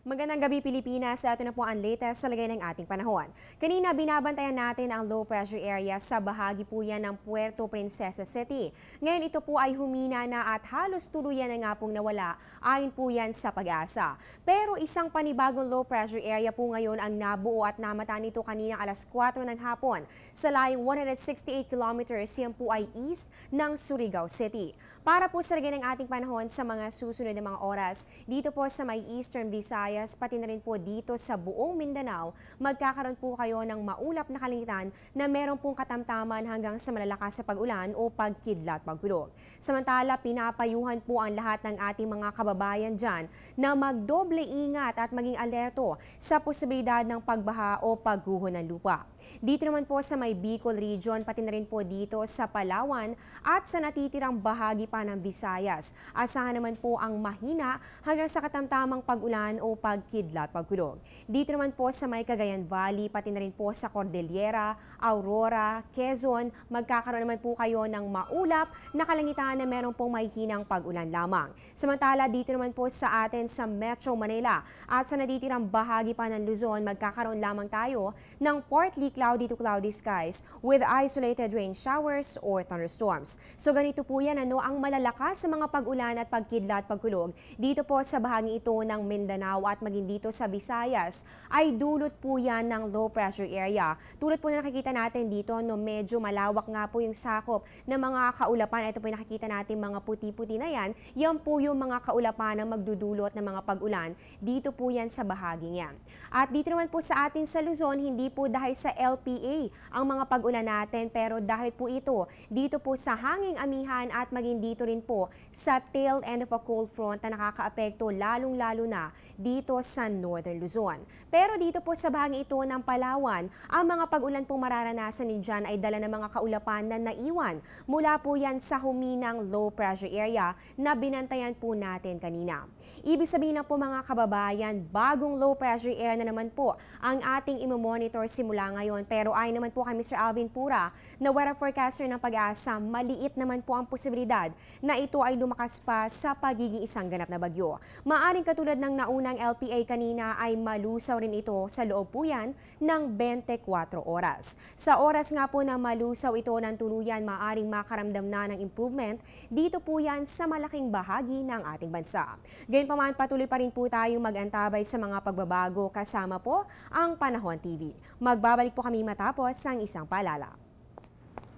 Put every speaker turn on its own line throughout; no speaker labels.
Magandang gabi Pilipinas, ito na po ang latest sa lagay ng ating panahon. Kanina binabantayan natin ang low pressure area sa bahagi po yan ng Puerto Princesa City. Ngayon ito po ay humina na at halos tuluyan na nga pong nawala ayon po yan sa Pag-asa. Pero isang panibagong low pressure area po ngayon ang nabuo at namata nito kanina alas 4 ng hapon. Sa layong 168 kilometers, yan po ay east ng Surigao City. Para po sa lagay ng ating panahon sa mga susunod na mga oras, dito po sa may Eastern Visayas, pati na rin po dito sa buong Mindanao, magkakaroon po kayo ng maulap na kalangitan na meron pong katamtaman hanggang sa malalakas sa pag-ulan o pagkidlat pagkulog. Samantala, pinapayuhan po ang lahat ng ating mga kababayan dyan na magdoble ingat at maging alerto sa posibilidad ng pagbaha o pagguho ng lupa. Dito naman po sa may Bicol Region, pati na rin po dito sa Palawan at sa natitirang bahagi pa ng Visayas. Asahan naman po ang mahina hanggang sa katamtamang pag-ulan o pagkidlat pagkulog. Dito naman po sa may Cagayan Valley, pati na rin po sa Cordillera, Aurora, Quezon, magkakaroon naman po kayo ng maulap na kalangitan na meron pong mahihinang pag-ulan lamang. Samantala, dito naman po sa atin sa Metro Manila at sa natitirang bahagi pa ng Luzon, magkakaroon lamang tayo ng partly cloudy to cloudy skies with isolated rain showers or thunderstorms. So ganito po yan ang malalakas sa mga pag-ulan at pagkidlat pagkulog dito po sa bahagi ito ng Mindanao at maging dito sa Visayas ay dulot po yan ng low pressure area. Tulad po na nakikita natin dito, medyo malawak nga po yung sakop ng mga kaulapan. Ito po yung nakikita natin mga puti-puti na yan. Yan po yung mga kaulapan na magdudulot ng mga pag-ulan. Dito po yan sa bahaging yan. At dito naman po sa atin sa Luzon, hindi po dahil sa LPA ang mga pag-ulan natin, pero dahil po ito dito po sa hanging amihan at maging dito rin po sa tail end of a cold front na nakakaapekto lalong-lalo na dito sa Northern Luzon. Pero dito po sa bahagi ito ng Palawan, ang mga pag-ulan pong mararanasan din dyan ay dala ng mga kaulapan na naiwan mula po yan sa huminang low pressure area na binantayan po natin kanina. Ibig sabihin na po mga kababayan, bagong low pressure area na naman po ang ating imomonitor simula ngayon. Pero ay naman po kay Mr. Alvin Pura na weather forecaster ng Pag-asa, maliit naman po ang posibilidad na ito ay lumakas pa sa pagiging isang ganap na bagyo. Maaring katulad ng naunang LPA kanina ay malusaw rin ito sa loob po yan ng 24 oras. Sa oras nga po na malusaw ito ng tuluyan, maaring makaramdam na ng improvement dito po yan sa malaking bahagi ng ating bansa. Gayunpaman, patuloy pa rin po tayong mag-antabay sa mga pagbabago kasama po ang Panahon TV. Magbabalik po kami matapos ang isang paalala.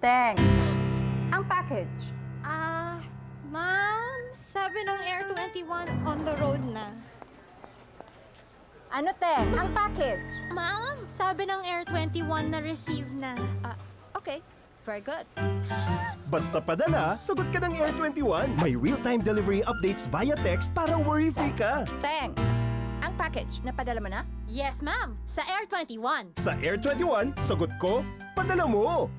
Teng, ang package.
Ma'am, sabi ng Air 21 on the road na.
Ano, Teng? Ang package.
Ma'am, sabi ng Air 21 na receive na.
Okay, very good.
Basta padala, sagot ka ng Air 21. May real-time delivery updates via text para worry-free ka.
Teng, ang package, napadala mo na?
Yes, ma'am, sa Air 21.
Sa Air 21, sagot ko, padala mo!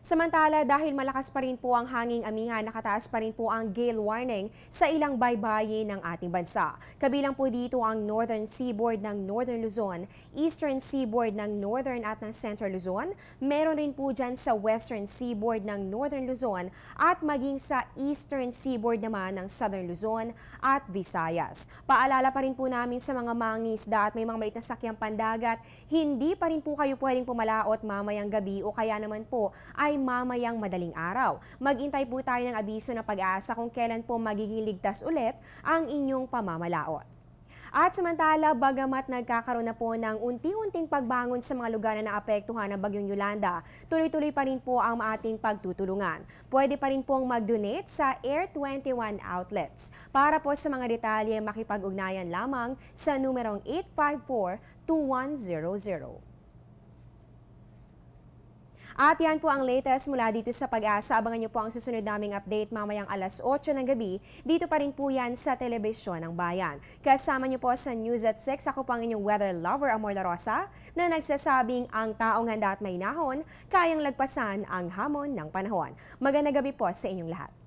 Samantala, dahil malakas pa rin po ang hanging amihan, nakataas pa rin po ang gale warning sa ilang baybayin ng ating bansa. Kabilang po dito ang northern seaboard ng Northern Luzon, eastern seaboard ng Northern at ng Central Luzon, meron rin po dyan sa western seaboard ng Northern Luzon at maging sa eastern seaboard naman ng Southern Luzon at Visayas. Paalala pa rin po namin sa mga mangingisda at may mga maliit na sakyang pandagat, hindi pa rin po kayo pwedeng pumalaot mamayang gabi o kaya naman po ay mamayang madaling araw. Maghintay po tayo ng abiso na Pag-asa kung kailan po magiging ligtas ulit ang inyong pamamalaot. At samantala, bagamat nagkakaroon na po ng unti-unting pagbangon sa mga lugar na naapektuhan ng Bagyong Yolanda, tuloy-tuloy pa rin po ang ating pagtutulungan. Pwede pa rin pong mag-donate sa Air 21 outlets. Para po sa mga detalye, makipag-ugnayan lamang sa numerong 854-2100. At yan po ang latest mula dito sa Pag-asa. Abangan niyo po ang susunod naming update mamayang alas 8 ng gabi. Dito pa rin po yan sa Telebisyon ng Bayan. Kasama niyo po sa News at 6. Ako po ang inyong weather lover, Amor La Rosa, na nagsasabing ang taong handa at may nahon, kayang lagpasan ang hamon ng panahon. Magandang gabi po sa inyong lahat.